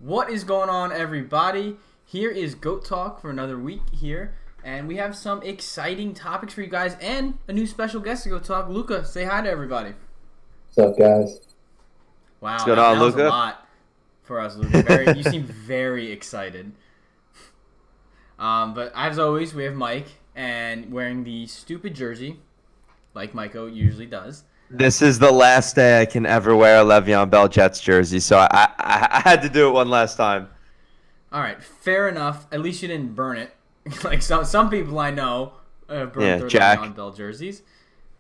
What is going on, everybody? Here is Goat Talk for another week here, and we have some exciting topics for you guys and a new special guest to Goat Talk. Luca, say hi to everybody. What's up, guys? Wow, What's that, going on, that was a Luca? lot for us, Luca. You seem very excited. But as always, we have Mike, and wearing the stupid jersey, like Maiko usually does. This is the last day I can ever wear a Le'Veon Bell Jets jersey, so I had to do it one last time. All right, fair enough. At least you didn't burn it, like some people I know burned their Jack. Le'Veon Bell jerseys.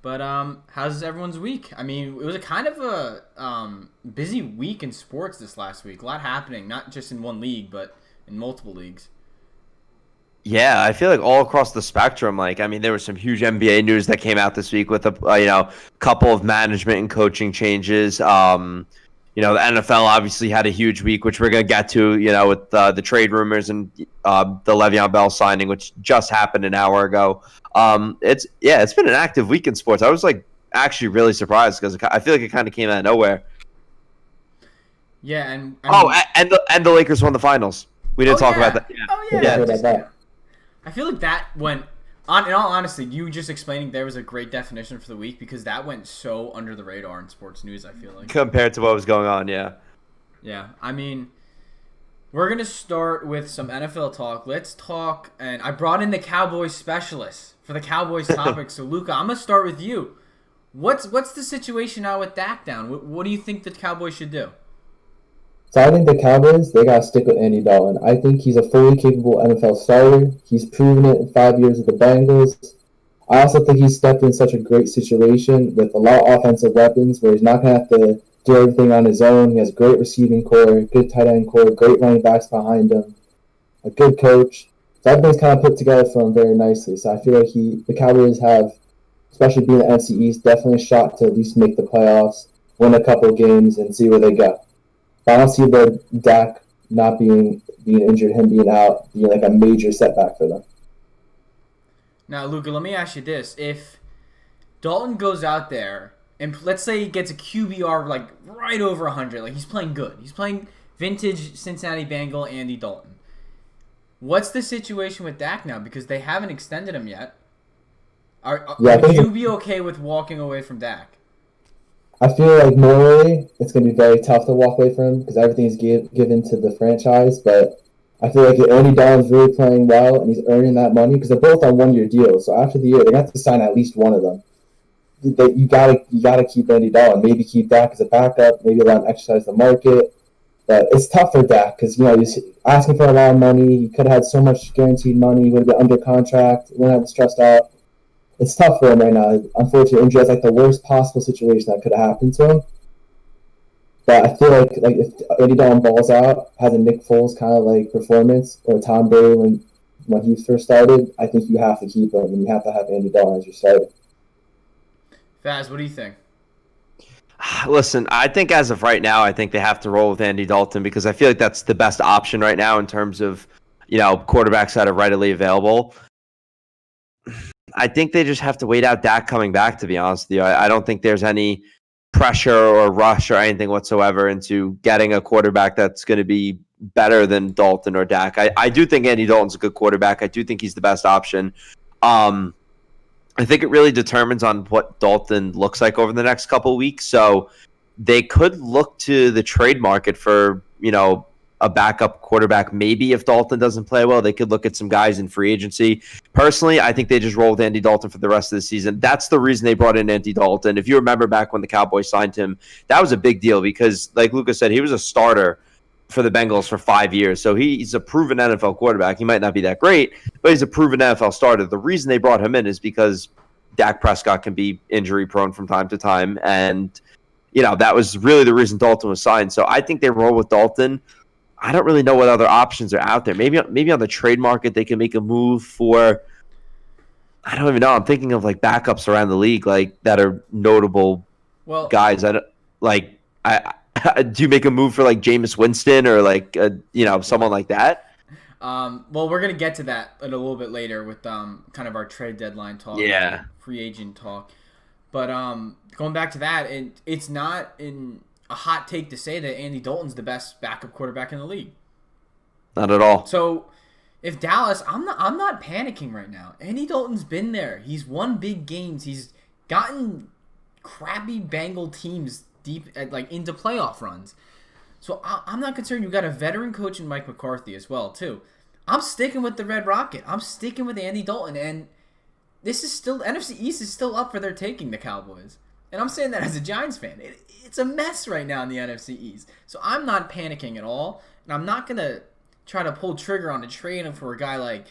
But how's everyone's week? I mean, it was a kind of a busy week in sports this last week. A lot happening, not just in one league, but in multiple leagues. Yeah, I feel like all across the spectrum. There was some huge NBA news that came out this week with a couple of management and coaching changes. The NFL obviously had a huge week, which we're gonna get to. With the trade rumors and the Le'Veon Bell signing, which just happened an hour ago. It's been an active week in sports. I was actually really surprised because I feel like it kind of came out of nowhere. Yeah, and I mean, And the Lakers won the finals. We didn't talk about that. Yeah. Oh yeah. Yeah, heard about that. I feel like that went on. In all honesty, you just explaining there was a great definition for the week because that went so under the radar in sports news. I feel like. Compared to what was going on, yeah. Yeah, I mean, we're gonna start with some NFL talk. Let's talk, and I brought in the Cowboys specialist for the Cowboys topic. So Luca, I'm gonna start with you. What's the situation now with Dak down? What do you think the Cowboys should do? So I think the Cowboys, they got to stick with Andy Dalton. I think he's a fully capable NFL starter. He's proven it in 5 years with the Bengals. I also think he's stepped in such a great situation with a lot of offensive weapons where he's not going to have to do everything on his own. He has a great receiving core, good tight end core, great running backs behind him, a good coach. So everything's kind of put together for him very nicely. So I feel like the Cowboys have, especially being the NFC East, definitely a shot to at least make the playoffs, win a couple of games, and see where they go. I don't see the Dak not being injured, him being out, being like a major setback for them. Now, Luca, let me ask you this: if Dalton goes out there and let's say he gets a QBR like right over 100, like he's playing good, he's playing vintage Cincinnati Bengal Andy Dalton. What's the situation with Dak now? Because they haven't extended him yet. Would you be okay with walking away from Dak? I feel like morally it's going to be very tough to walk away from him because everything's given to the franchise. But I feel like Andy Dalton's really playing well and he's earning that money because they're both on 1 year deals. So after the year, they have to sign at least one of them. You gotta keep Andy Dalton. Maybe keep Dak as a backup. Maybe let him exercise the market. But it's tough for Dak because he's asking for a lot of money. He could have had so much guaranteed money. He would have been under contract. He wouldn't have been stressed out. It's tough for him right now. Unfortunately, injury is like the worst possible situation that could have happened to him. But I feel like if Andy Dalton balls out, has a Nick Foles kind of like performance or Tom Brady when he first started, I think you have to keep him and you have to have Andy Dalton as your starter. Faz, what do you think? Listen, I think as of right now, I think they have to roll with Andy Dalton because I feel like that's the best option right now in terms of, quarterbacks that are readily available. I think they just have to wait out Dak coming back, to be honest with you. I don't think there's any pressure or rush or anything whatsoever into getting a quarterback that's going to be better than Dalton or Dak. I do think Andy Dalton's a good quarterback. I do think he's the best option. I think it really determines on what Dalton looks like over the next couple of weeks. So they could look to the trade market for, a backup quarterback. Maybe if Dalton doesn't play well, they could look at some guys in free agency. Personally, I think they just roll with Andy Dalton for the rest of the season. That's the reason they brought in Andy Dalton. If you remember back when the Cowboys signed him, that was a big deal because, like Lucas said, he was a starter for the Bengals for 5 years. So he's a proven NFL quarterback. He might not be that great, but he's a proven NFL starter. The reason they brought him in is because Dak Prescott can be injury prone from time to time. And, that was really the reason Dalton was signed. So I think they roll with Dalton. I don't really know what other options are out there. Maybe on the trade market they can make a move for. I don't even know. I'm thinking of backups around the league that are notable guys. I don't like. I do you make a move for Jameis Winston or someone like that? Well, we're gonna get to that in a little bit later with kind of our trade deadline talk, Yeah, free agent talk. But going back to that, it's not in a hot take to say that Andy Dalton's the best backup quarterback in the league. Not at all. So if Dallas, I'm not panicking right now. Andy Dalton's been there. He's won big games. He's gotten crappy Bengal teams deep into playoff runs. So I'm not concerned. You got a veteran coach in Mike McCarthy as well too. I'm sticking with the Red Rocket. I'm sticking with Andy Dalton, and this is still NFC East is still up for their taking, the Cowboys. And I'm saying that as a Giants fan. It's a mess right now in the NFC East. So I'm not panicking at all, and I'm not gonna try to pull trigger on a trade for a guy like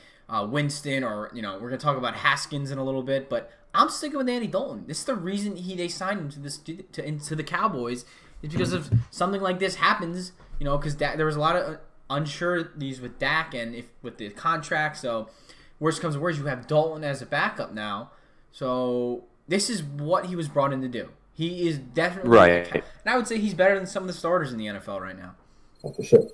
Winston, or we're gonna talk about Haskins in a little bit. But I'm sticking with Andy Dalton. This is the reason they signed him to the Cowboys, is because of something like this happens. Because there was a lot of unsureties with Dak and with the contract. So worst comes to worst, you have Dalton as a backup now. So this is what he was brought in to do. He is definitely right, and I would say he's better than some of the starters in the NFL right now. Oh, for sure.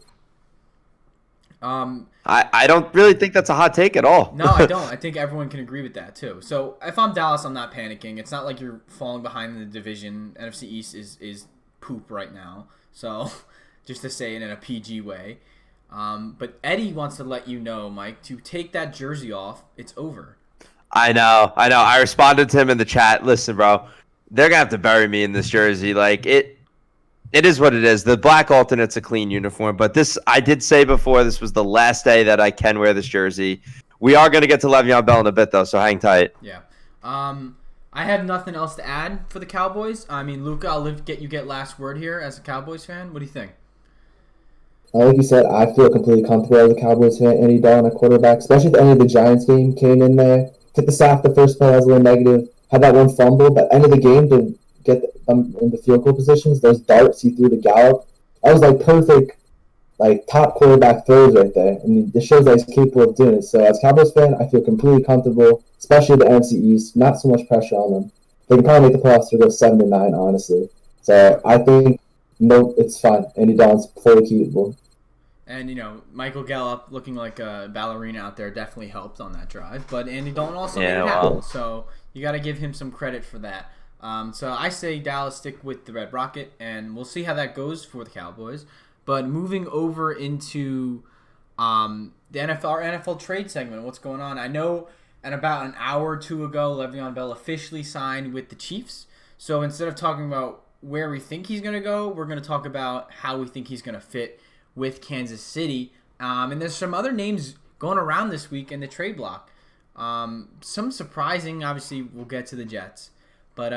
I don't really think that's a hot take at all. No, I don't. I think everyone can agree with that too. So if I'm Dallas, I'm not panicking. It's not like you're falling behind in the division. NFC East is poop right now. So just to say it in a PG way. But Eddie wants to let you know, Mike, to take that jersey off. It's over. I know. I responded to him in the chat. Listen, bro, they're gonna have to bury me in this jersey. Like it is what it is. The black alternate's a clean uniform, but I did say before, this was the last day that I can wear this jersey. We are gonna get to Le'Veon Bell in a bit, though, so hang tight. Yeah. I have nothing else to add for the Cowboys. I mean, Luca, I'll get last word here as a Cowboys fan. What do you think? Like you said, I feel completely comfortable as a Cowboys fan. Andy Dalton, a quarterback, especially at the end of the Giants game, came in there, took the sack the first play, was a little negative, had that one fumble, but end of the game to get them in the field goal positions, those darts he threw to Gallup, that was perfect, top quarterback throws right there. I mean, this shows that he's capable of doing it. So as a Cowboys fan, I feel completely comfortable, especially the NFC East. Not so much pressure on them. They can probably make the playoffs to go 7-9, honestly. So I think it's fine. Andy Dalton's fully keepable. And, Michael Gallup looking like a ballerina out there definitely helped on that drive. But Andy Dalton also made it happen. So you got to give him some credit for that. So I say Dallas stick with the Red Rocket, and we'll see how that goes for the Cowboys. But moving over into the NFL trade segment, what's going on? I know about an hour or two ago, Le'Veon Bell officially signed with the Chiefs. So instead of talking about where we think he's going to go, we're going to talk about how we think he's going to fit with Kansas City. And there's some other names going around this week in the trade block. Some surprising, obviously, we'll get to the Jets. But,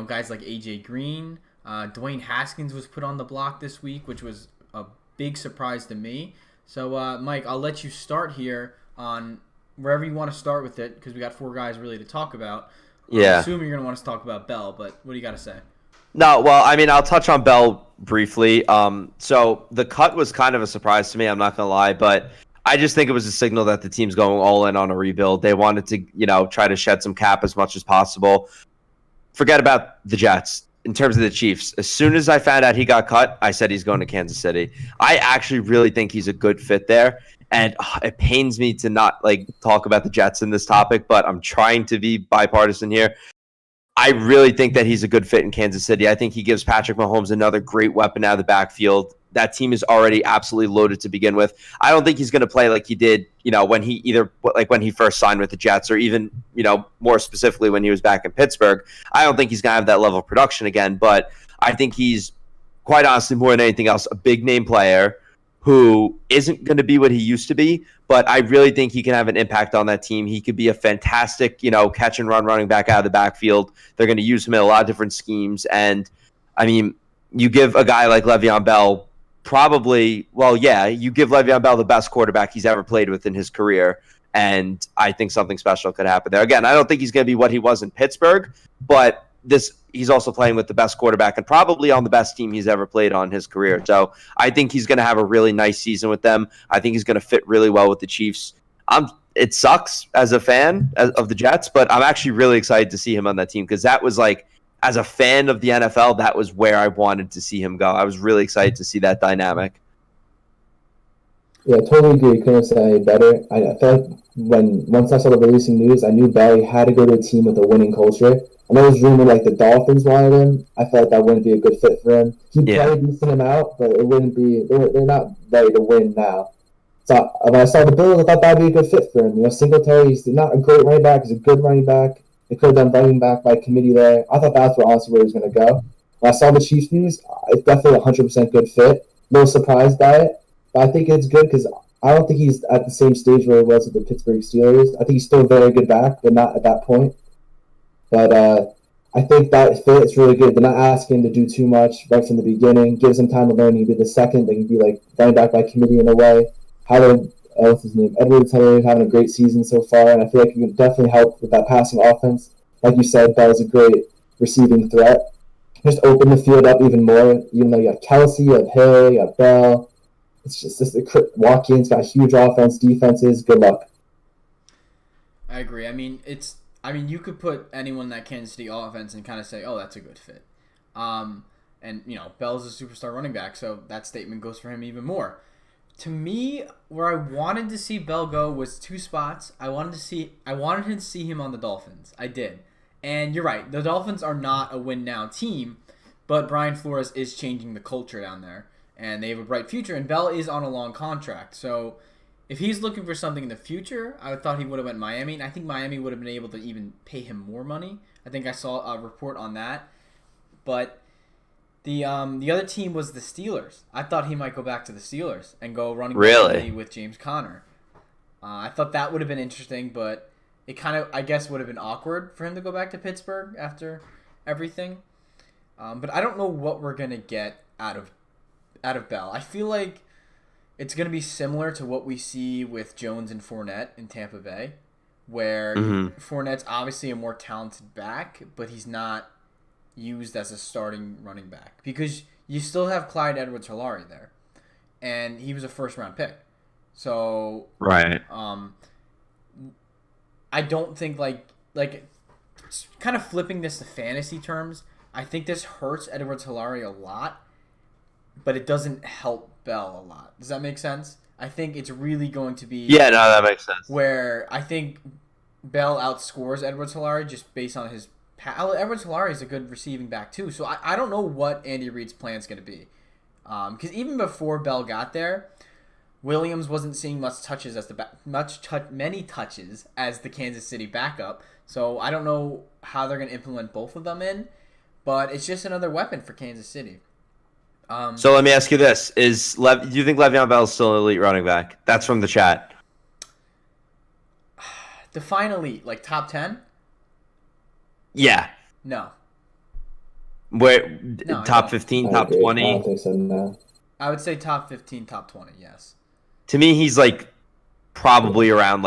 guys like A.J. Green, Dwayne Haskins was put on the block this week, which was a big surprise to me. So, Mike, I'll let you start here on wherever you want to start with it, because we got four guys really to talk about. Yeah. I'm assuming you're going to want us to talk about Bell, but what do you got to say? No, well, I mean, I'll touch on Bell briefly. So the cut was kind of a surprise to me, I'm not going to lie, but I just think it was a signal that the team's going all in on a rebuild. They wanted to, try to shed some cap as much as possible. Forget about the Jets. In terms of the Chiefs, as soon as I found out he got cut, I said he's going to Kansas City. I actually really think he's a good fit there. And it pains me to not talk about the Jets in this topic, but I'm trying to be bipartisan here. I really think that he's a good fit in Kansas City. I think he gives Patrick Mahomes another great weapon out of the backfield. That team is already absolutely loaded to begin with. I don't think he's going to play like he did, when he first signed with the Jets, or even, more specifically when he was back in Pittsburgh. I don't think he's going to have that level of production again, but I think he's, quite honestly, more than anything else, a big name player who isn't going to be what he used to be, but I really think he can have an impact on that team. He could be a fantastic, catch and run running back out of the backfield. They're going to use him in a lot of different schemes. And, I mean, you give a guy like Le'Veon Bell you give Le'Veon Bell the best quarterback he's ever played with in his career, and I think something special could happen there. Again, I don't think he's going to be what he was in Pittsburgh, but he's also playing with the best quarterback and probably on the best team he's ever played on his career. So I think he's going to have a really nice season with them. I think he's going to fit really well with the Chiefs. It sucks as a fan of the Jets, but I'm actually really excited to see him on that team, because that was as a fan of the NFL, that was where I wanted to see him go. I was really excited to see that dynamic. Yeah, totally agree. Couldn't say any better. I feel like once I started releasing news, I knew Barry had to go to a team with a winning culture. I know there's rumor like the Dolphins wanted him. I feel like that wouldn't be a good fit for him. He'd Yeah. play a decent amount, but it wouldn't be. They're not ready to win now. So when I saw the Bills, I thought that'd be a good fit for him. You know, Singletary, he's not a great running back. He's a good running back. They could have done running back by committee there. I thought that's where he was going to go. When I saw the Chiefs news, it's definitely a 100% good fit. A little surprised by it, but I think it's good because I don't think he's at the same stage where he was with the Pittsburgh Steelers. I think he's still a very good back, but not at that point. But I think that fit is really good. They're not asking him to do too much right from the beginning. Gives him time to learn. He can be the second. They can be like running back by committee in a way. What's his name? Edwards having a great season so far, and I feel like he can definitely help with that passing offense. Like you said, Bell's a great receiving threat. Just open the field up even more. Even though you got Kelsey, you have Hill, you have Bell. It's just Watkins got huge offense, defenses. Good luck. I agree. I mean, you could put anyone in that Kansas City offense and kind of say, oh, that's a good fit. And, Bell's a superstar running back, so that statement goes for him even more. To me, where I wanted to see Bell go was two spots. I wanted to see him on the Dolphins. I did. And you're right. The Dolphins are not a win-now team, but Brian Flores is changing the culture down there, and they have a bright future, and Bell is on a long contract. So if he's looking for something in the future, I thought he would have went Miami, and I think Miami would have been able to even pay him more money. I think I saw a report on that. But the other team was the Steelers. I thought he might go back to the Steelers and go running back with James Conner. I thought that would have been interesting, but it kind of, I guess, would have been awkward for him to go back to Pittsburgh after everything. But I don't know what we're going to get out of Bell. I feel like it's going to be similar to what we see with Jones and Fournette in Tampa Bay, where Fournette's obviously a more talented back, but he's not used as a starting running back because you still have Clyde Edwards-Helaire there, and he was a first-round pick. So right. I don't think like kind of flipping this to fantasy terms. I think this hurts Edwards-Helaire a lot, but it doesn't help Bell a lot. Does that make sense? I think it's really going to be that makes sense. Where I think Bell outscores Edwards-Helaire just based on his. Edwards-Helaire is a good receiving back too, so I don't know what Andy Reid's plan is going to be, because even before Bell got there, Williams wasn't seeing many touches as the Kansas City backup. So I don't know how they're going to implement both of them in, but it's just another weapon for Kansas City. So let me ask you this: do you think Le'Veon Bell is still an elite running back? That's from the chat. Define elite, like top 10? Yeah. No. Top 15, top 20? I don't think so, no. I would say top 15, top 20, yes. To me, he's probably around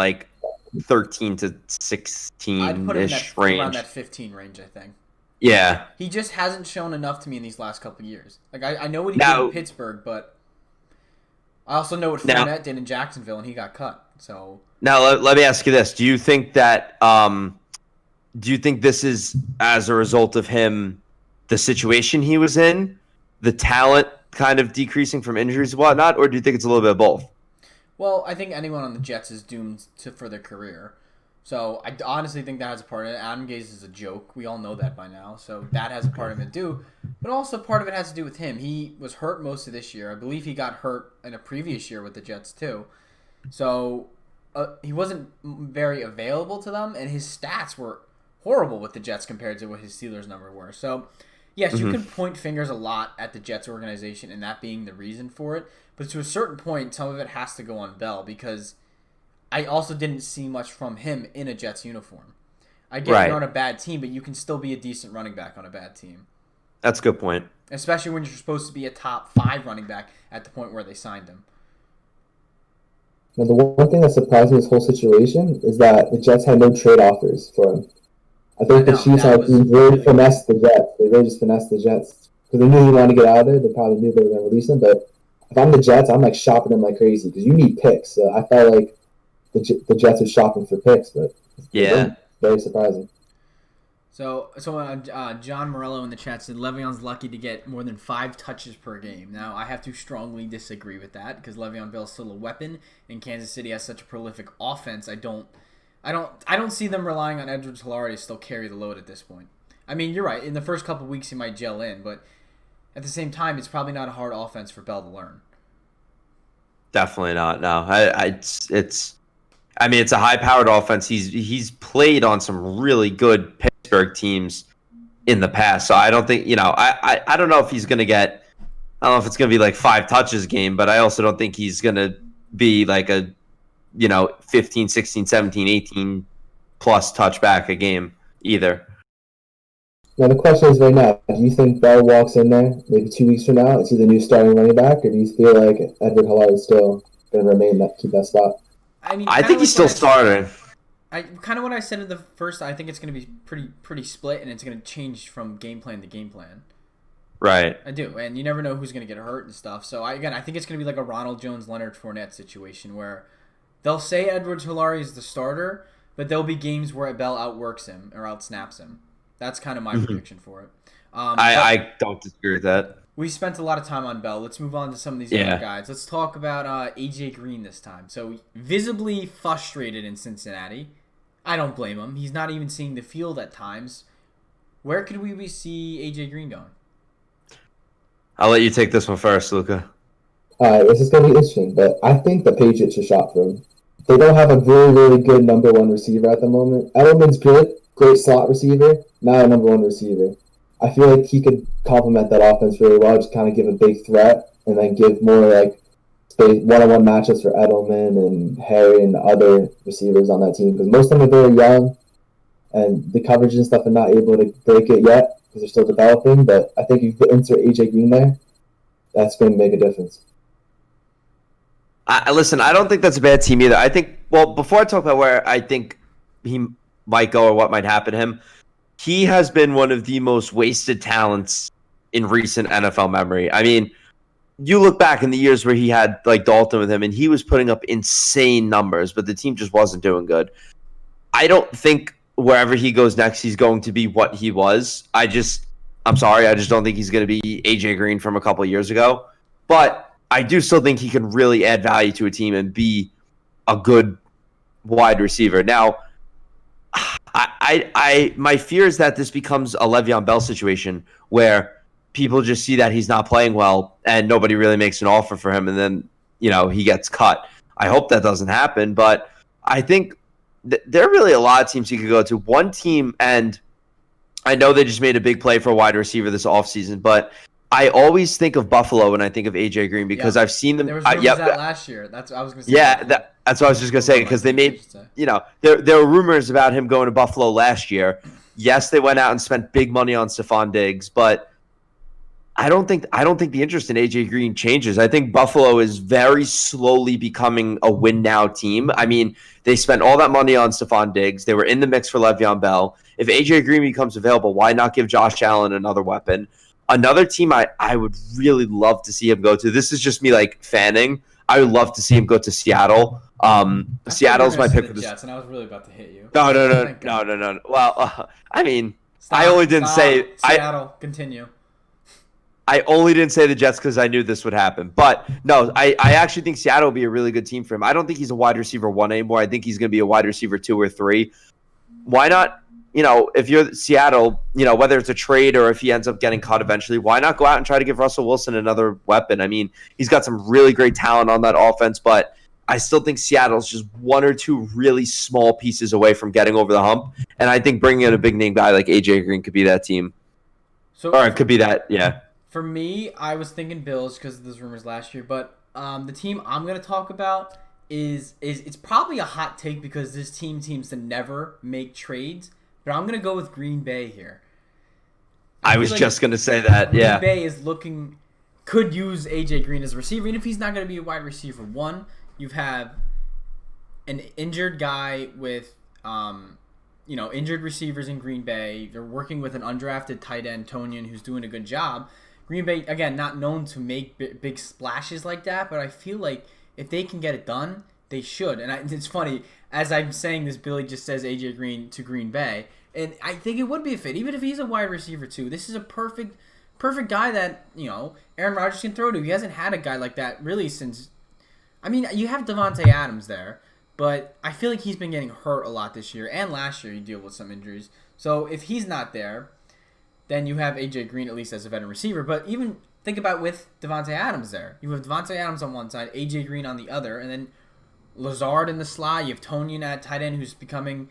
13 to 16-ish I'd put him range. around that 15 range, I think. Yeah. He just hasn't shown enough to me in these last couple of years. I know what he did in Pittsburgh, but I also know what Fournette did in Jacksonville, and he got cut. So now let me ask you this: do you think that this is as a result of him, the situation he was in, the talent kind of decreasing from injuries and whatnot, or do you think it's a little bit of both? Well, I think anyone on the Jets is doomed for their career. So I honestly think that has a part in it. Adam Gase is a joke. We all know that by now. So that has a part of it too. But also part of it has to do with him. He was hurt most of this year. I believe he got hurt in a previous year with the Jets too. So he wasn't very available to them, and his stats were horrible with the Jets compared to what his Steelers number were. So yes, you can point fingers a lot at the Jets organization and that being the reason for it. But to a certain point, some of it has to go on Bell because I also didn't see much from him in a Jets uniform. I get you're on a bad team, but you can still be a decent running back on a bad team. That's a good point. Especially when you're supposed to be a top 5 running back at the point where they signed him. Now, the one thing that surprised me in this whole situation is that the Jets had no trade offers for him. I think the Chiefs really finessed the Jets. They really just finessed the Jets. Because they knew he wanted to get out of there. They probably knew they were going to release him. But if I'm the Jets, I'm shopping him like crazy because you need picks. So I felt like the Jets were shopping for picks, but very surprising. So John Morello in the chat said Le'Veon's lucky to get more than 5 touches per game. Now I have to strongly disagree with that because Le'Veon Bell's still a weapon, and Kansas City has such a prolific offense. I don't see them relying on Edwards-Helaire to still carry the load at this point. I mean, you're right. In the first couple weeks, he might gel in, but at the same time, it's probably not a hard offense for Bell to learn. Definitely not. No, it's. I mean, it's a high-powered offense. He's played on some really good Pittsburgh teams in the past, so I don't think I don't know if he's gonna get. I don't know if it's gonna be like 5 touches a game, but I also don't think he's gonna be like a 15, 16, 17, 18 plus touchback a game either. Now the question is right now, do you think Bell walks in there maybe 2 weeks from now? Is he the new starting running back, or do you feel like Edward Helaire is still going to keep that spot? I mean, I think he's still starting. I kind of what I said at the first. I think it's going to be pretty split, and it's going to change from game plan to game plan. Right. I do, and you never know who's going to get hurt and stuff. So I think it's going to be like a Ronald Jones, Leonard Fournette situation where they'll say Edwards Helaire is the starter, but there'll be games where Bell outworks him or outsnaps him. That's kind of my prediction for it. I don't disagree with that. We spent a lot of time on Bell. Let's move on to some of these other guys. Let's talk about AJ Green this time. So visibly frustrated in Cincinnati. I don't blame him. He's not even seeing the field at times. Where could we see AJ Green going? I'll let you take this one first, Luca. This is going to be interesting, but I think the Patriots should shop for him. They don't have a really, really good number one receiver at the moment. Edelman's good, great slot receiver, not a number one receiver. I feel like he could complement that offense really well, just kind of give a big threat, and then give more like one-on-one matchups for Edelman and Harry and other receivers on that team, because most of them are very young, and the coverage and stuff are not able to break it yet because they're still developing. But I think if you insert AJ Green there, that's going to make a difference. Listen, I don't think that's a bad team either. I think, well, before I talk about where I think he might go or what might happen to him, he has been one of the most wasted talents in recent NFL memory. I mean, you look back in the years where he had like Dalton with him, and he was putting up insane numbers, but the team just wasn't doing good. I don't think wherever he goes next, he's going to be what he was. I'm sorry, I just don't think he's going to be AJ Green from a couple of years ago. But I do still think he can really add value to a team and be a good wide receiver. Now, my fear is that this becomes a Le'Veon Bell situation where people just see that he's not playing well and nobody really makes an offer for him, and then he gets cut. I hope that doesn't happen, but I think there are really a lot of teams he could go to. One team, and I know they just made a big play for a wide receiver this offseason, but I always think of Buffalo when I think of AJ Green because I've seen them. There was rumors that last year. That's what I was going to say. Yeah, that's what I was just going to say, because they made, there were rumors about him going to Buffalo last year. Yes, they went out and spent big money on Stephon Diggs, but I don't think the interest in AJ Green changes. I think Buffalo is very slowly becoming a win now team. I mean, they spent all that money on Stephon Diggs. They were in the mix for Le'Veon Bell. If AJ Green becomes available, why not give Josh Allen another weapon? Another team I would really love to see him go to. This is just me like fanning. I would love to see him go to Seattle. Seattle's my pick for this. Jets, and I was really about to hit you. No. Well, I mean, I only didn't say Seattle. Continue. I only didn't say the Jets because I knew this would happen. But no, I actually think Seattle will be a really good team for him. I don't think he's a wide receiver 1 anymore. I think he's going to be a wide receiver 2 or 3. Why not? If you're Seattle, whether it's a trade or if he ends up getting caught eventually, why not go out and try to give Russell Wilson another weapon? I mean, he's got some really great talent on that offense, but I still think Seattle's just 1 or 2 really small pieces away from getting over the hump. And I think bringing in a big name guy like AJ Green could be that team. Or it could be that, yeah. For me, I was thinking Bills because of those rumors last year, but the team I'm going to talk about is it's probably a hot take because this team seems to never make trades. But I'm going to go with Green Bay here. I was just going to say that, yeah. Green Bay could use AJ Green as a receiver. Even if he's not going to be a wide receiver 1, you have an injured guy with, injured receivers in Green Bay. They're working with an undrafted tight end, Tonyan, who's doing a good job. Green Bay, again, not known to make big splashes like that, but I feel like if they can get it done, they should. And it's funny, as I'm saying this, Billy just says AJ Green to Green Bay, and I think it would be a fit, even if he's a wide receiver too. This is a perfect guy that Aaron Rodgers can throw to. He hasn't had a guy like that really since. I mean, you have Devontae Adams there, but I feel like he's been getting hurt a lot this year and last year. He dealt with some injuries, so if he's not there, then you have AJ Green at least as a veteran receiver. But even think about with Devontae Adams there. You have Devontae Adams on one side, AJ Green on the other, and then Lazard in the slot. You have Tonyan at tight end, who's becoming,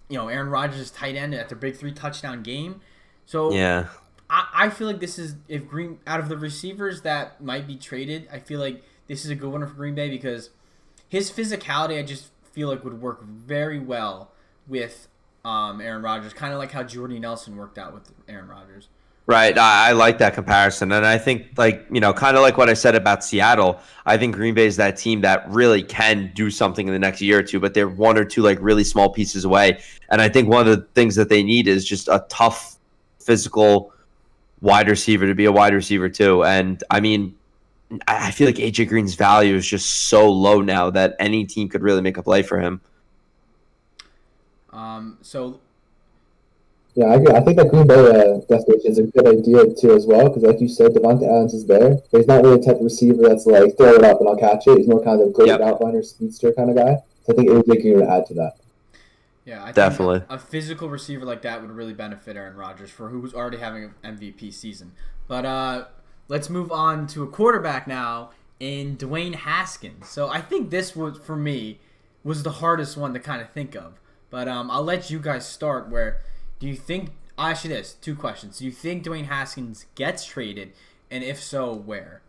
Aaron Rodgers' tight end at their big 3 touchdown game. So Yeah. I feel like this is, if Green, out of the receivers that might be traded, I feel like this is a good one for Green Bay because his physicality, I just feel like would work very well with Aaron Rodgers, kind of like how Jordy Nelson worked out with Aaron Rodgers. Right. I like that comparison. And I think, kind of like what I said about Seattle, I think Green Bay is that team that really can do something in the next year or two, but they're 1 or 2 really small pieces away. And I think one of the things that they need is just a tough, physical wide receiver to be a wide receiver too. And I mean, I feel like AJ Green's value is just so low now that any team could really make a play for him. Yeah, I agree. I think that Green Bay destination is a good idea too as well because, like you said, Devontae Adams is there. But he's not really the type of receiver that's like throw it up and I'll catch it. He's more kind of a great outliner, speedster kind of guy. So I think AJ Green would add to that. Yeah, I Definitely. think a physical receiver like that would really benefit Aaron Rodgers for who's already having an MVP season. But let's move on to a quarterback now in Dwayne Haskins. So I think this was, for me, was the hardest one to kind of think of. But I'll let you guys start. Do you think, I'll ask you this, 2 questions. Do you think Dwayne Haskins gets traded? And if so, where?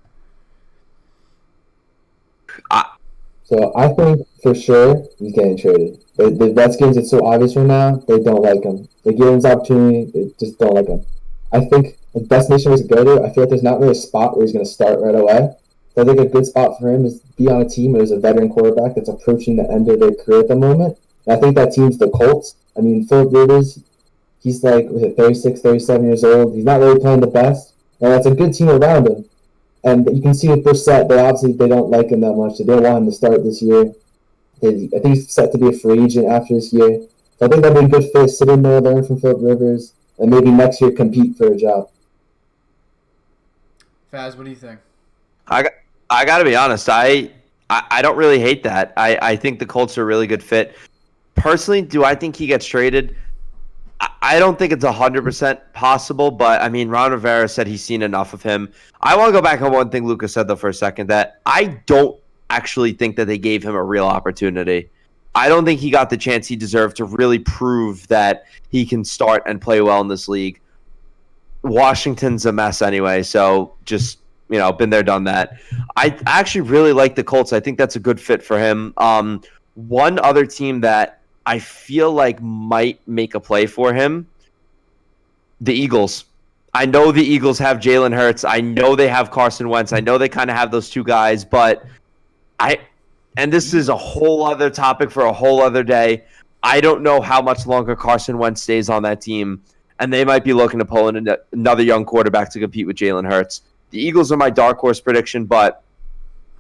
So I think for sure he's getting traded. The Redskins, it's so obvious right now, they don't like him. They give him his opportunity, they just don't like him. I think the destination was to go to, I feel like there's not really a spot where he's going to start right away. So I think a good spot for him is to be on a team where there's a veteran quarterback that's approaching the end of their career at the moment. And I think that team's the Colts. I mean, Philip Rivers, he's 36, 37 years old. He's not really playing the best. And that's a good team around him. And you can see with Brissett, they don't like him that much. They don't want him to start this year. I think he's set to be a free agent after this year. So I think that'd be a good fit. Sit in there, learn from Philip Rivers, and maybe next year compete for a job. Faz, what do you think? I got to be honest. I don't really hate that. I think the Colts are a really good fit. Personally, do I think he gets traded? I don't think it's 100% possible, but I mean, Ron Rivera said he's seen enough of him. I want to go back on one thing Lucas said, though, for a second, that I don't actually think that they gave him a real opportunity. I don't think he got the chance he deserved to really prove that he can start and play well in this league. Washington's a mess anyway, so just, been there, done that. I actually really like the Colts. I think that's a good fit for him. One other team that I feel like might make a play for him, the Eagles. I know the Eagles have Jalen Hurts. I know they have Carson Wentz. I know they kind of have those 2 guys, but and this is a whole other topic for a whole other day. I don't know how much longer Carson Wentz stays on that team, and they might be looking to pull in another young quarterback to compete with Jalen Hurts. The Eagles are my dark horse prediction, but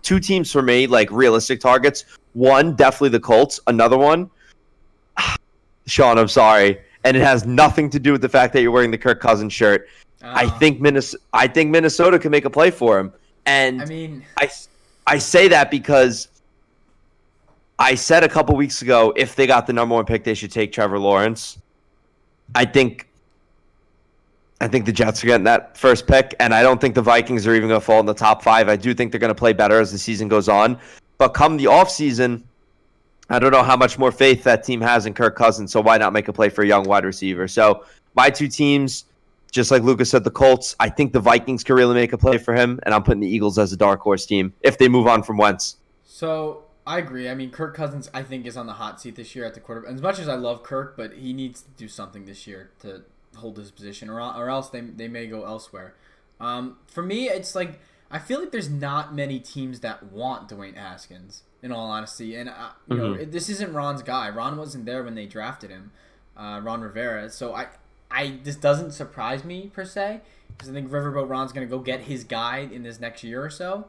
2 teams for me, realistic targets. One, definitely the Colts. Another one, Sean, I'm sorry, and it has nothing to do with the fact that you're wearing the Kirk Cousins shirt. I think Minnesota can make a play for him, and I say that because I said a couple weeks ago if they got the number 1 pick, they should take Trevor Lawrence. I think the Jets are getting that first pick, and I don't think the Vikings are even going to fall in the top 5. I do think they're going to play better as the season goes on, but come the offseason, I don't know how much more faith that team has in Kirk Cousins, so why not make a play for a young wide receiver? So my 2 teams, just like Lucas said, the Colts, I think the Vikings could really make a play for him, and I'm putting the Eagles as a dark horse team if they move on from Wentz. So I agree. I mean, Kirk Cousins, I think, is on the hot seat this year at the quarterback. As much as I love Kirk, but he needs to do something this year to hold his position, or else they may go elsewhere. For me, it's I feel like there's not many teams that want Dwayne Haskins, in all honesty. And, this isn't Ron's guy. Ron wasn't there when they drafted him, Ron Rivera. So this doesn't surprise me, per se, because I think Riverboat Ron's going to go get his guy in this next year or so.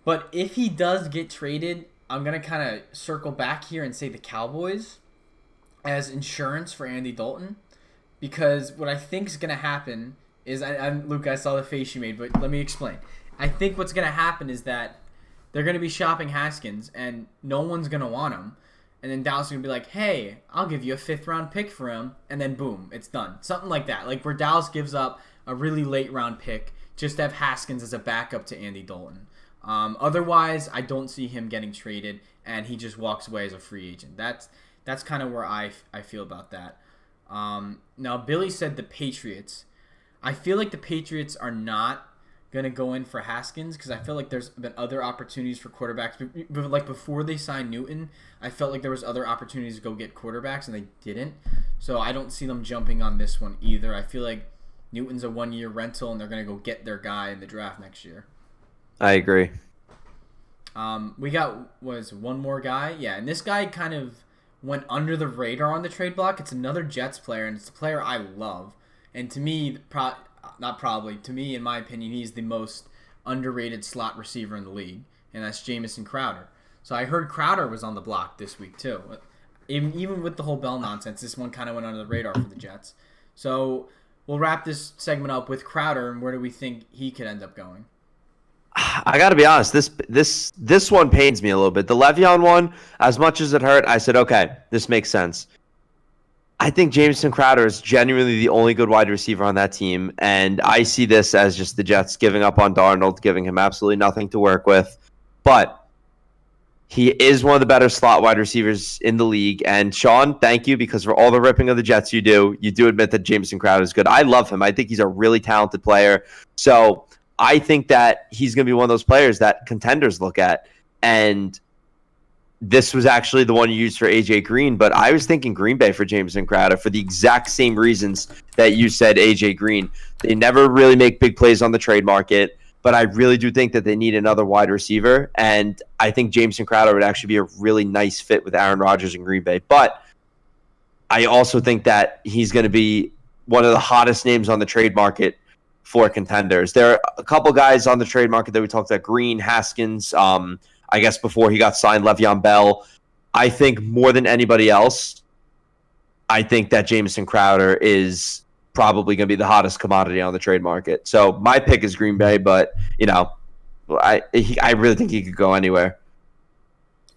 But if he does get traded, I'm going to kind of circle back here and say the Cowboys as insurance for Andy Dalton. Because what I think is going to happen is, Luke, I saw the face you made, but let me explain. I think what's going to happen is that they're going to be shopping Haskins, and no one's going to want him. And then Dallas is going to be like, hey, I'll give you a 5th-round pick for him. And then, boom, it's done. Something like that. Like where Dallas gives up a really late-round pick just to have Haskins as a backup to Andy Dalton. Otherwise, I don't see him getting traded, and he just walks away as a free agent. That's kind of where I feel about that. Now, Billy said the Patriots. I feel like the Patriots are not going to go in for Haskins because I feel like there's been other opportunities for quarterbacks. Like before they signed Newton, I felt like there was other opportunities to go get quarterbacks, and they didn't. So I don't see them jumping on this one either. I feel like Newton's a 1-year rental, and they're going to go get their guy in the draft next year. I agree. We got one more guy. Yeah, and this guy kind of went under the radar on the trade block. It's another Jets player, and it's a player I love. And to me, to me, in my opinion, he's the most underrated slot receiver in the league, and that's Jameson Crowder. So I heard Crowder was on the block this week too. Even with the whole Bell nonsense, this one kind of went under the radar for the Jets. So we'll wrap this segment up with Crowder, and where do we think he could end up going? I got to be honest. This one pains me a little bit. The Le'Veon one, as much as it hurt, I said, okay, this makes sense. I think Jameson Crowder is genuinely the only good wide receiver on that team, and I see this as just the Jets giving up on Darnold, giving him absolutely nothing to work with. But he is one of the better slot wide receivers in the league. And Sean, thank you, because for all the ripping of the Jets you do admit that Jameson Crowder is good. I love him. I think he's a really talented player. So I think that he's going to be one of those players that contenders look at. And this was actually the one you used for AJ Green, but I was thinking Green Bay for Jameson Crowder for the exact same reasons that you said AJ Green. They never really make big plays on the trade market, but I really do think that they need another wide receiver, and I think Jameson Crowder would actually be a really nice fit with Aaron Rodgers in Green Bay. But I also think that he's going to be one of the hottest names on the trade market for contenders. There are a couple guys on the trade market that we talked about: Green, Haskins, I guess before he got signed, Le'Veon Bell. I think more than anybody else, I think that Jameson Crowder is probably going to be the hottest commodity on the trade market. So my pick is Green Bay, but I really think he could go anywhere.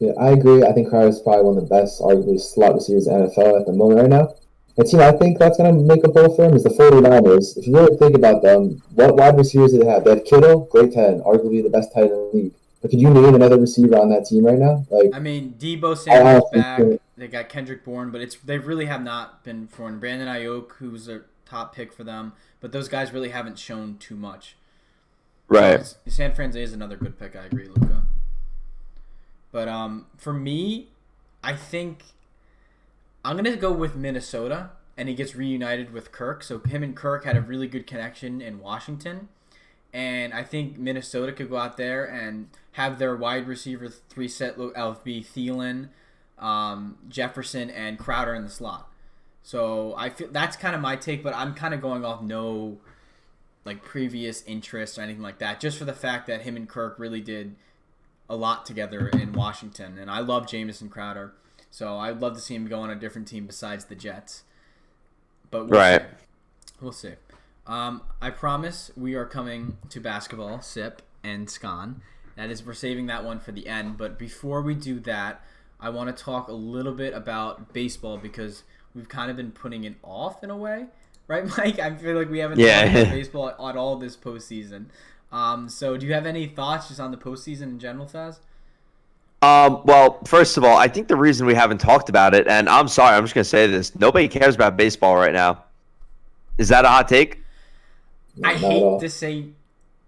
Yeah, I agree. I think Crowder is probably one of the best, arguably, slot receivers in the NFL at the moment right now. The team I think that's going to make a bowl for him is the 49ers. If you really think about them, what wide receivers do they have? They have Kittle, great 10, arguably the best tight end in the league. But could you name another receiver on that team right now? Debo Samuel's back. They got Kendrick Bourne, but they really have not been for Brandon Ayuk, who's a top pick for them. But those guys really haven't shown too much. Right. So San Fran is another good pick. I agree, Luca. But for me, I think I'm going to go with Minnesota, and he gets reunited with Kirk. So him and Kirk had a really good connection in Washington. And I think Minnesota could go out there and have their wide receiver 3 set of be Thielen, Jefferson, and Crowder in the slot. So I feel that's kind of my take, but I'm kind of going off no previous interest or anything like that, just for the fact that him and Kirk really did a lot together in Washington. And I love Jameson Crowder, so I'd love to see him go on a different team besides the Jets. But we'll see. I promise we are coming to basketball, Sip, and Scon. That is, we're saving that one for the end. But before we do that, I want to talk a little bit about baseball because we've kind of been putting it off in a way. Right, Mike? I feel like we haven't talked about baseball at all this postseason. So do you have any thoughts just on the postseason in general, Faz? Well, first of all, I think the reason we haven't talked about it, and I'm sorry, I'm just going to say this, nobody cares about baseball right now. Is that a hot take? I hate to say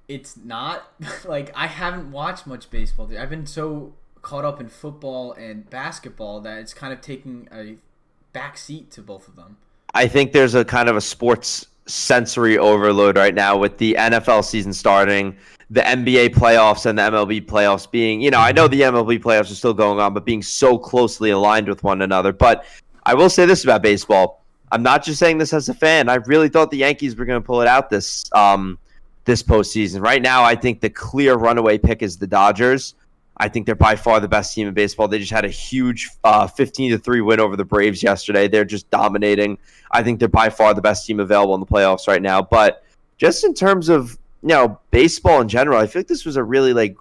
it's not. I haven't watched much baseball. I've been so caught up in football and basketball that it's kind of taking a back seat to both of them. I think there's a kind of a sports sensory overload right now with the NFL season starting, the NBA playoffs and the MLB playoffs being, I know the MLB playoffs are still going on, but being so closely aligned with one another. But I will say this about baseball. I'm not just saying this as a fan. I really thought the Yankees were going to pull it out this postseason. Right now, I think the clear runaway pick is the Dodgers. I think they're by far the best team in baseball. They just had a huge 15-3 win over the Braves yesterday. They're just dominating. I think they're by far the best team available in the playoffs right now. But just in terms of baseball in general, I feel like this was a really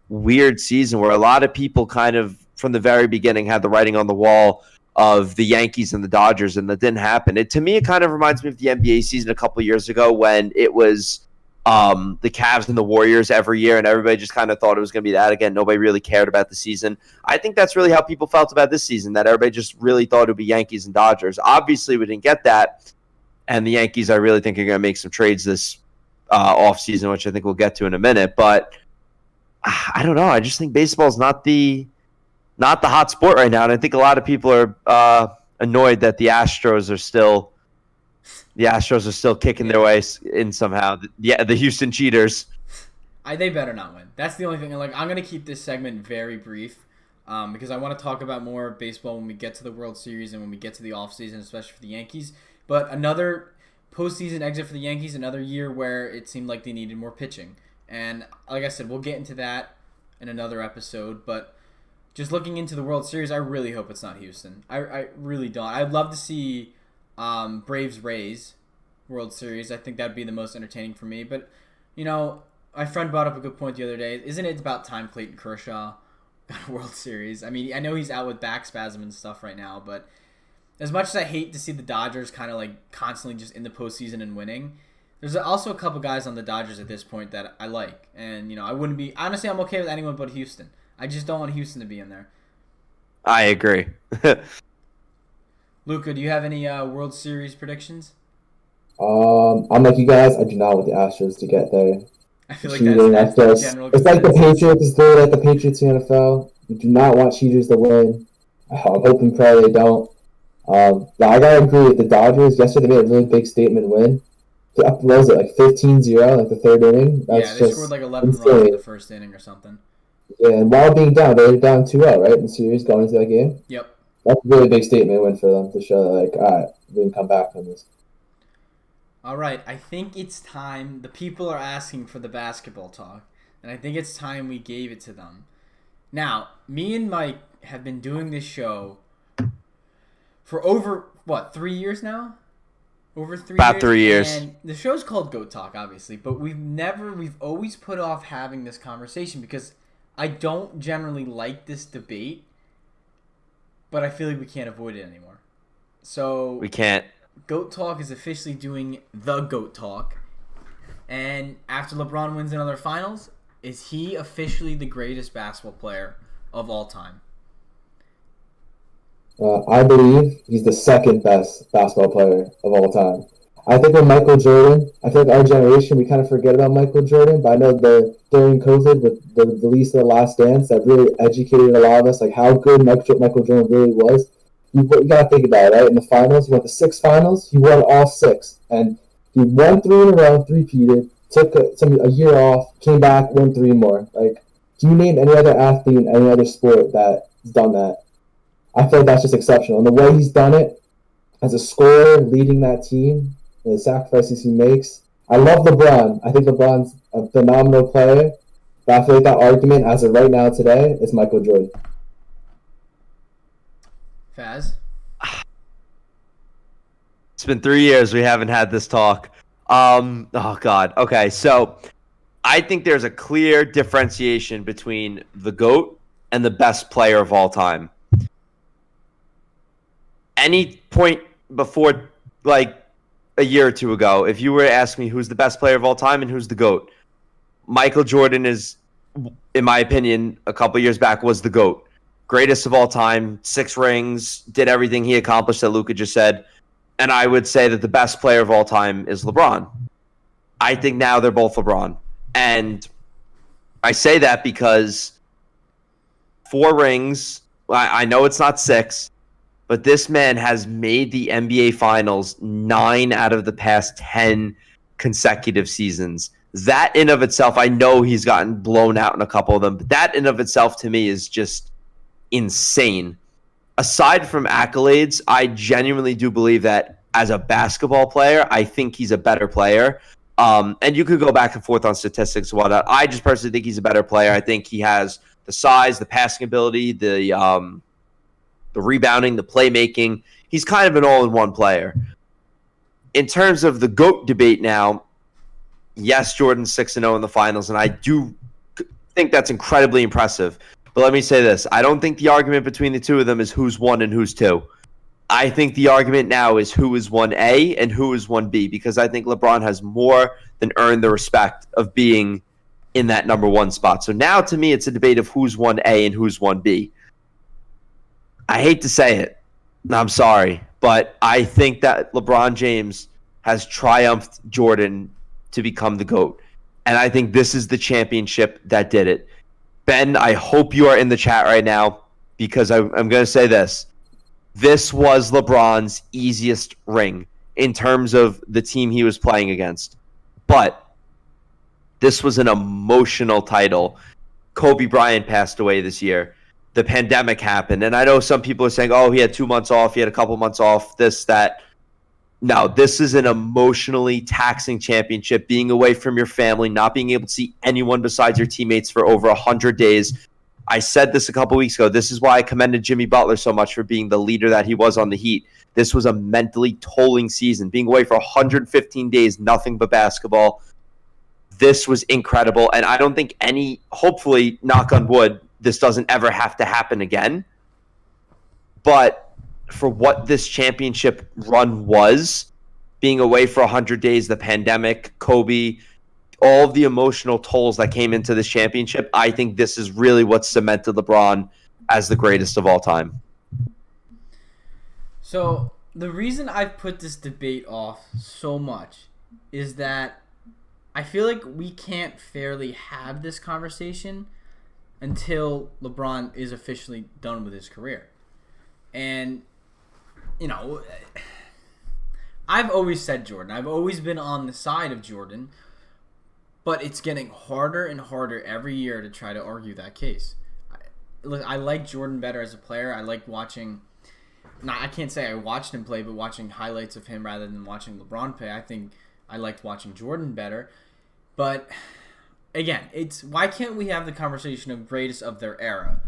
weird season where a lot of people kind of from the very beginning had the writing on the wall of the Yankees and the Dodgers, and that didn't happen. To me, it kind of reminds me of the NBA season a couple of years ago when it was the Cavs and the Warriors every year, and everybody just kind of thought it was going to be that again. Nobody really cared about the season. I think that's really how people felt about this season, that everybody just really thought it would be Yankees and Dodgers. Obviously, we didn't get that, and the Yankees, I really think, are going to make some trades this offseason, which I think we'll get to in a minute. But I don't know. I just think baseball is not the hot sport right now, and I think a lot of people are annoyed that the Astros are still kicking their way in somehow. The Houston Cheaters. They better not win. That's the only thing. Like, I'm gonna keep this segment very brief because I want to talk about more baseball when we get to the World Series and when we get to the offseason, especially for the Yankees. But another postseason exit for the Yankees, another year where it seemed like they needed more pitching. And like I said, we'll get into that in another episode. But just looking into the World Series, I really hope it's not Houston. I really don't. I'd love to see Braves-Rays World Series. I think that'd be the most entertaining for me. But, my friend brought up a good point the other day. Isn't it about time Clayton Kershaw got a World Series? I mean, I know he's out with back spasm and stuff right now, but as much as I hate to see the Dodgers kind of like constantly just in the postseason and winning, there's also a couple guys on the Dodgers at this point that I like. And, I wouldn't be... Honestly, I'm okay with anyone but Houston. I just don't want Houston to be in there. I agree. Luca, do you have any World Series predictions? I'm like you guys. I do not want the Astros to get there. I feel like that's the general It's like the Patriots. It's literally like the Patriots in the NFL. We do not want cheaters to win. I'm hoping probably they don't. I gotta agree with the Dodgers. Yesterday they made a really big statement win. What was it, like 15-0, like the third inning? That's they scored like 11 insane. runs in the first inning or something. Yeah, and while being down, they were down 2-0, right, in the series going into that game? Yep. That's a really big statement win for them to show that, like, all right, we can come back from this. All right, I think it's time. The people are asking for the basketball talk, and I think it's time we gave it to them. Now, me and Mike have been doing this show for over, 3 years now? Over 3 years? About 3 years. And the show's called Goat Talk, obviously, but we've always put off having this conversation because I don't generally like this debate, but I feel like we can't avoid it anymore. So we can't. Goat Talk is officially doing the Goat Talk. And after LeBron wins another finals, is he officially the greatest basketball player of all time? I believe he's the second best basketball player of all time. I think with Michael Jordan, I feel like our generation, we kind of forget about Michael Jordan, but I know during COVID, with the release of The Last Dance, that really educated a lot of us, like how good Michael Jordan really was. You got to think about it, right? In the finals, he went to 6 finals, he won all 6. And he won 3 in a row, three-peated, took a year off, came back, won 3 more. Like, can you name any other athlete in any other sport that's done that? I feel like that's just exceptional. And the way he's done it, as a scorer, leading that team, and the sacrifices he makes. I love LeBron. I think LeBron's a phenomenal player. But I feel like that argument, as of right now today, is Michael Jordan. Faz? It's been 3 years we haven't had this talk. Oh, God. Okay, so I think there's a clear differentiation between the GOAT and the best player of all time. Any point before, like, a year or two ago, if you were to ask me who's the best player of all time and who's the GOAT, Michael Jordan is, in my opinion, a couple years back, was the GOAT. Greatest of all time, 6 rings, did everything he accomplished that Luka just said. And I would say that the best player of all time is LeBron. I think now they're both LeBron. And I say that because 4 rings, I know it's not 6, but this man has made the NBA Finals 9 out of the past 10 consecutive seasons. That in of itself, I know he's gotten blown out in a couple of them, but that in of itself to me is just insane. Aside from accolades, I genuinely do believe that as a basketball player, I think he's a better player. And you could go back and forth on statistics and whatnot. I just personally think he's a better player. I think he has the size, the passing ability, the rebounding, the playmaking. He's kind of an all-in-one player. In terms of the GOAT debate now, yes, Jordan's 6-0 in the finals, and I do think that's incredibly impressive. But let me say this. I don't think the argument between the two of them is who's 1 and who's 2. I think the argument now is who is 1A and who is 1B, because I think LeBron has more than earned the respect of being in that number 1 spot. So now to me, it's a debate of who's 1A and who's 1B. I hate to say it. I'm sorry. But I think that LeBron James has triumphed Jordan to become the GOAT. And I think this is the championship that did it. Ben, I hope you are in the chat right now, because I'm going to say this. This was LeBron's easiest ring in terms of the team he was playing against. But this was an emotional title. Kobe Bryant passed away this year. The pandemic happened. And I know some people are saying, oh, he had 2 months off. He had a couple months off, this, that. No, this is an emotionally taxing championship. Being away from your family, not being able to see anyone besides your teammates for over 100 days. I said this a couple weeks ago. This is why I commended Jimmy Butler so much for being the leader that he was on the Heat. This was a mentally tolling season. Being away for 115 days, nothing but basketball. This was incredible. And I don't think hopefully, knock on wood, this doesn't ever have to happen again. But for what this championship run was, being away for 100 days, the pandemic, Kobe, all of the emotional tolls that came into this championship, I think this is really what cemented LeBron as the greatest of all time. So the reason I've put this debate off so much is that I feel like we can't fairly have this conversation until LeBron is officially done with his career. And, you know, I've always said Jordan. I've always been on the side of Jordan, but it's getting harder and harder every year to try to argue that case. I like Jordan better as a player. I like watching... I can't say I watched him play, but watching highlights of him rather than watching LeBron play, I think I liked watching Jordan better. But again, it's why can't we have the conversation of greatest of their era?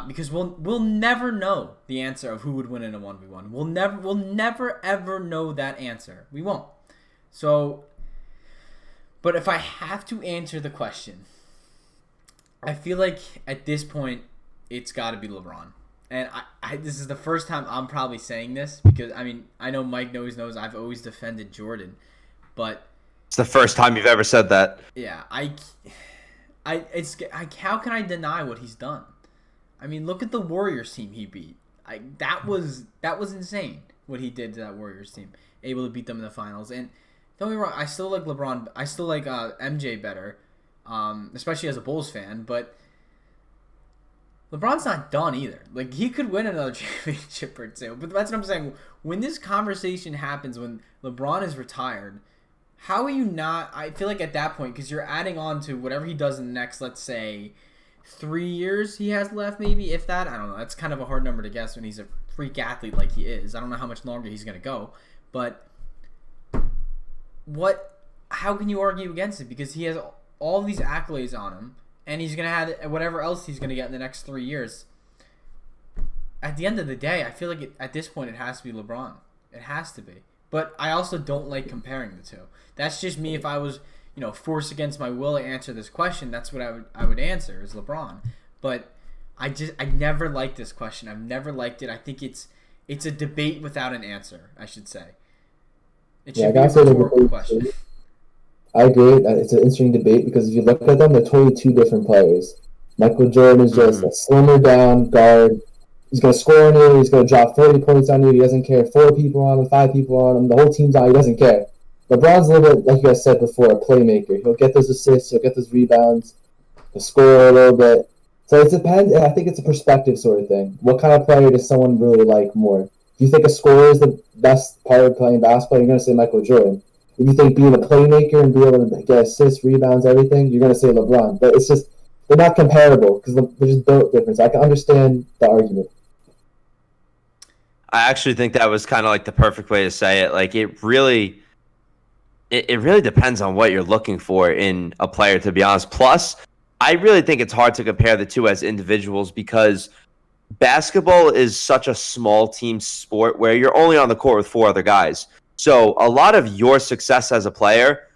Because we'll never know the answer of who would win in a 1v1. We'll never ever know that answer. We won't. So, but if I have to answer the question, I feel like at this point it's got to be LeBron. And this is the first time I'm probably saying this because, I mean, I know Mike knows I've always defended Jordan, but it's the first time you've ever said that. Yeah, how can I deny what he's done? I mean, look at the Warriors team he beat. That was insane what he did to that Warriors team, able to beat them in the finals. And don't get me wrong, I still like LeBron. I still like MJ better, especially as a Bulls fan, but LeBron's not done either. Like, he could win another championship or two. But that's what I'm saying. When this conversation happens, when LeBron is retired, how are you not... I feel like at that point, because you're adding on to whatever he does in the next, let's say, 3 years he has left, maybe, if that. I don't know. That's kind of a hard number to guess when he's a freak athlete like he is. I don't know how much longer he's going to go. But how can you argue against it? Because he has all these accolades on him. And he's going to have whatever else he's going to get in the next 3 years. At the end of the day, I feel like at this point it has to be LeBron. It has to be. But I also don't like comparing the two. That's just me. If I was, forced against my will to answer this question, that's what I would answer is LeBron. But I never liked this question. I've never liked it. I think it's a debate without an answer, I should say. It should be a rhetorical question. I agree. It's an interesting debate because if you look at them, they're totally two different players. Michael Jordan is just a slimmer down guard. He's going to score on you. He's going to drop 40 points on you. He doesn't care. 4 people on him, 5 people on him. The whole team's on. He doesn't care. LeBron's a little bit, like you guys said before, a playmaker. He'll get those assists. He'll get those rebounds. He'll score a little bit. So it depends. I think it's a perspective sort of thing. What kind of player does someone really like more? If you think a scorer is the best part of playing basketball, you're going to say Michael Jordan. If you think being a playmaker and being able to get assists, rebounds, everything, you're going to say LeBron. But it's just, they're not comparable because they're just built different. I can understand the argument. I actually think that was kind of like the perfect way to say it. Like, it really depends on what you're looking for in a player, to be honest. Plus, I really think it's hard to compare the two as individuals because basketball is such a small team sport where you're only on the court with 4 other guys. So a lot of your success as a player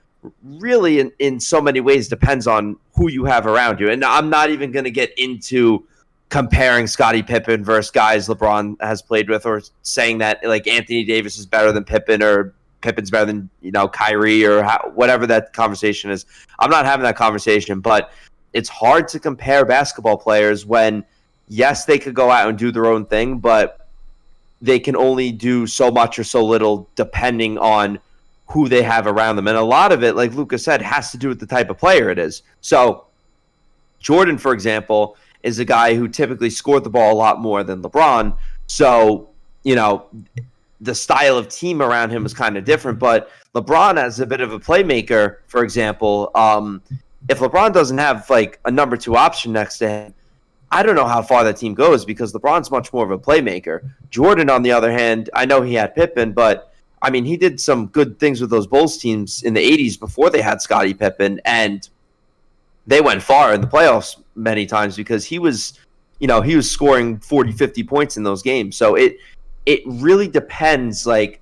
really in so many ways depends on who you have around you. And I'm not even going to get into comparing Scottie Pippen versus guys LeBron has played with, or saying that like Anthony Davis is better than Pippen or Pippen's better than Kyrie or whatever that conversation is. I'm not having that conversation, but it's hard to compare basketball players when, yes, they could go out and do their own thing, but they can only do so much or so little depending on who they have around them. And a lot of it, like Luka said, has to do with the type of player it is. So Jordan, for example, is a guy who typically scored the ball a lot more than LeBron. So, the style of team around him was kind of different. But LeBron, as a bit of a playmaker, for example, if LeBron doesn't have like a number 2 option next to him, I don't know how far that team goes, because LeBron's much more of a playmaker. Jordan, on the other hand, I know he had Pippen, but I mean, he did some good things with those Bulls teams in the 80s before they had Scottie Pippen, and they went far in the playoffs many times because he was scoring 40, 50 points in those games. So it really depends like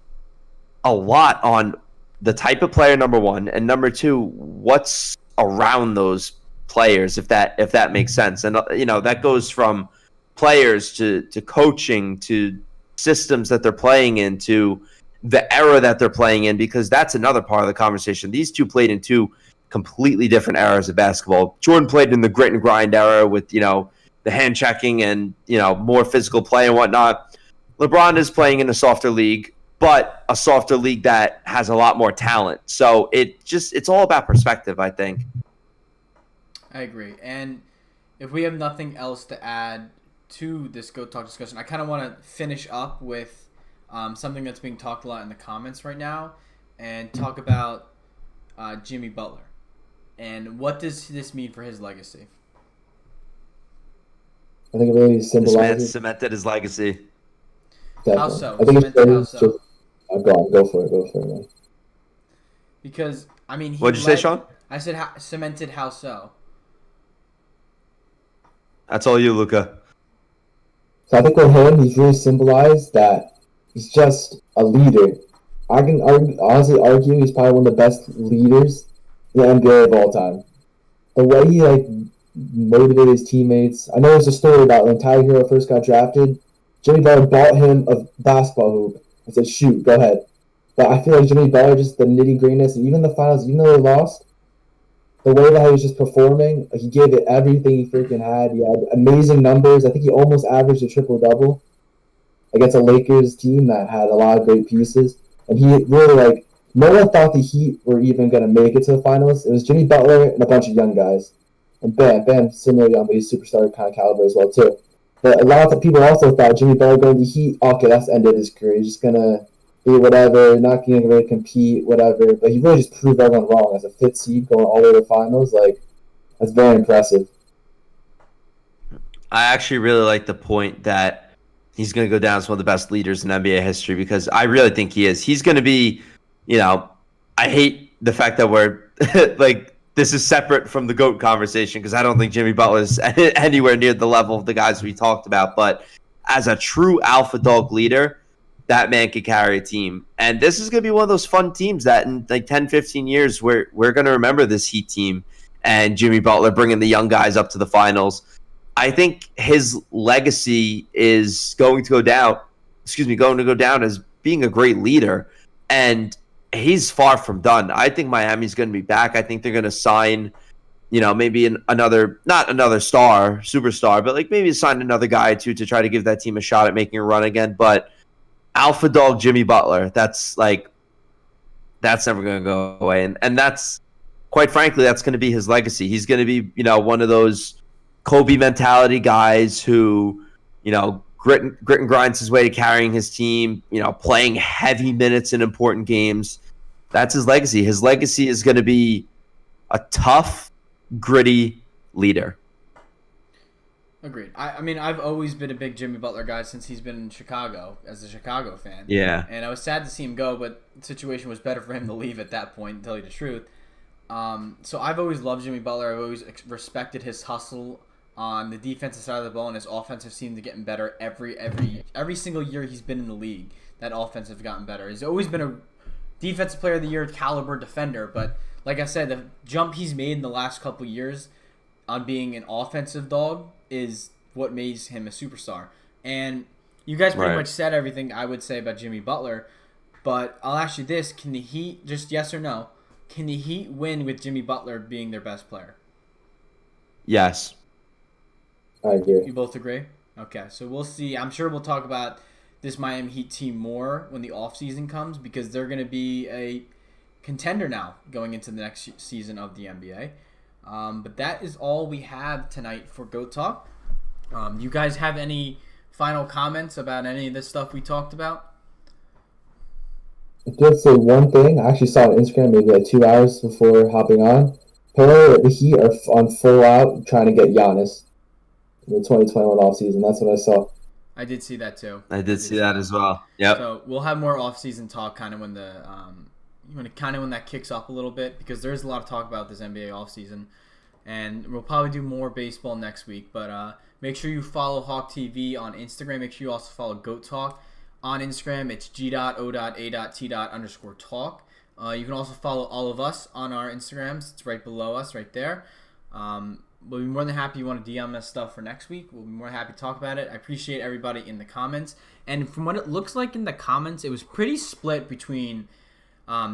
a lot on the type of player, number one, and number two, what's around those players, if that makes sense. And that goes from players to coaching to systems that they're playing in to the era that they're playing in, because that's another part of the conversation. These two played in two completely different eras of basketball. Jordan played in the grit and grind era with the hand checking and more physical play and whatnot. LeBron is playing in a softer league, but a softer league that has a lot more talent. So it's all about perspective, I think. I agree. And if we have nothing else to add to this GOAT Talk discussion, I kind of want to finish up with something that's being talked a lot in the comments right now, and talk about Jimmy Butler. And what does this mean for his legacy? I think it really symbolizes. This man cemented his legacy. Definitely. How so? I think Cemented how so? Go for it, man. Because, I mean, what'd you say, Sean? I said cemented how so? That's all you, Luca. So I think with him, he's really symbolized that he's just a leader. I can honestly argue he's probably one of the best leaders in the NBA of all time. The way he motivated his teammates. I know there's a story about when Tyler Hero first got drafted. Jimmy Butler bought him a basketball hoop and said, "Shoot, go ahead." But I feel like Jimmy Butler, just the nitty-grittiness, and even the finals, even though they lost, the way that he was just performing, he gave it everything he freaking had. He had amazing numbers. I think he almost averaged a triple-double against a Lakers team that had a lot of great pieces. And he really, no one thought the Heat were even going to make it to the finals. It was Jimmy Butler and a bunch of young guys. And Bam, similar young, but he's superstar kind of caliber as well, too. But a lot of people also thought Jimmy Butler going to the Heat, okay, that's the end of his career. He's just going to be whatever, not going to really compete, whatever. But he really just proved everyone wrong as a fifth seed going all the way to the finals. That's very impressive. I actually really like the point that he's going to go down as one of the best leaders in NBA history, because I really think he is. He's going to be, I hate the fact that we're this is separate from the GOAT conversation, because I don't think Jimmy Butler is anywhere near the level of the guys we talked about. But as a true alpha dog leader, that man could carry a team. And this is going to be one of those fun teams that in 10, 15 years, we're going to remember this Heat team and Jimmy Butler bringing the young guys up to the finals. I think his legacy is going to go down as being a great leader. And he's far from done. I think Miami's going to be back. I think they're going to sign, maybe not another superstar, but maybe sign another guy to try to give that team a shot at making a run again. But alpha dog Jimmy Butler, that's never going to go away. And that's, quite frankly, that's going to be his legacy. He's going to be, one of those Kobe mentality guys who, grit and grinds his way to carrying his team, playing heavy minutes in important games. That's his legacy. His legacy is going to be a tough, gritty leader. Agreed. I mean, I've always been a big Jimmy Butler guy since he's been in Chicago, as a Chicago fan. Yeah. And I was sad to see him go, but the situation was better for him to leave at that point, to tell you the truth. So I've always loved Jimmy Butler. I've always respected his hustle on the defensive side of the ball, and his offensive seemed to getting better every single year he's been in the league. That offensive gotten better. He's always been a defensive player of the year caliber defender, but like I said, the jump he's made in the last couple years on being an offensive dog is what makes him a superstar. And you guys pretty much said everything I would say about Jimmy Butler, but I'll ask you this. Can the Heat, just yes or no, can the Heat win with Jimmy Butler being their best player? Yes. I agree. You both agree? Okay, so we'll see. I'm sure we'll talk about this Miami Heat team more when the offseason comes because they're going to be a contender now going into the next season of the NBA. But that is all we have tonight for GOAT Talk. You guys have any final comments about any of this stuff we talked about? I did say one thing. I actually saw it on Instagram maybe like 2 hours before hopping on. Apparently, the Heat are on full out trying to get Giannis in the 2021 offseason. That's what I saw. I did see that too. I did see that as well. Yep. So we'll have more off-season talk kind of when the when that kicks up a little bit because there's a lot of talk about this NBA off-season, and we'll probably do more baseball next week. But make sure you follow Hawk TV on Instagram. Make sure you also follow GOAT Talk on Instagram. It's g.o.a.t._talk. You can also follow all of us on our Instagrams. It's right below us, right there. We'll be more than happy you want to DM us stuff for next week. We'll be more than happy to talk about it. I appreciate everybody in the comments. And from what it looks like in the comments, it was pretty split between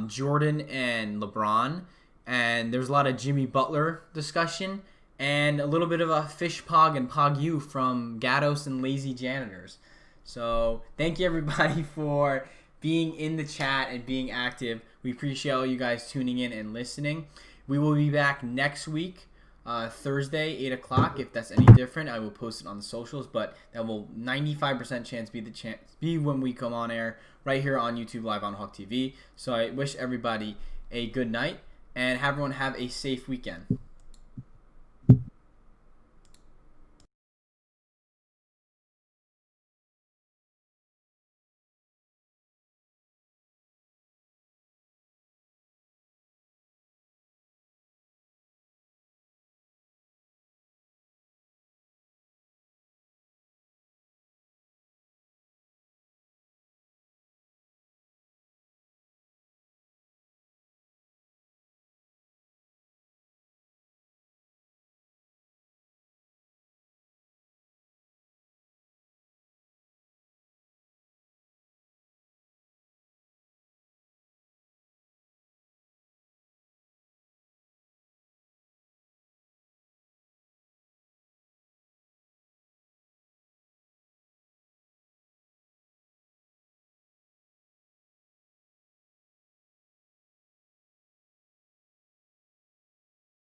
Jordan and LeBron. And there's a lot of Jimmy Butler discussion and a little bit of a Fish Pog and Pog U from Gatos and Lazy Janitors. So thank you everybody for being in the chat and being active. We appreciate all you guys tuning in and listening. We will be back next week. Thursday, 8 o'clock. If that's any different, I will post it on the socials, but that will 95% chance be when we come on air right here on YouTube Live on Hawk TV. So I wish everybody a good night and everyone have a safe weekend.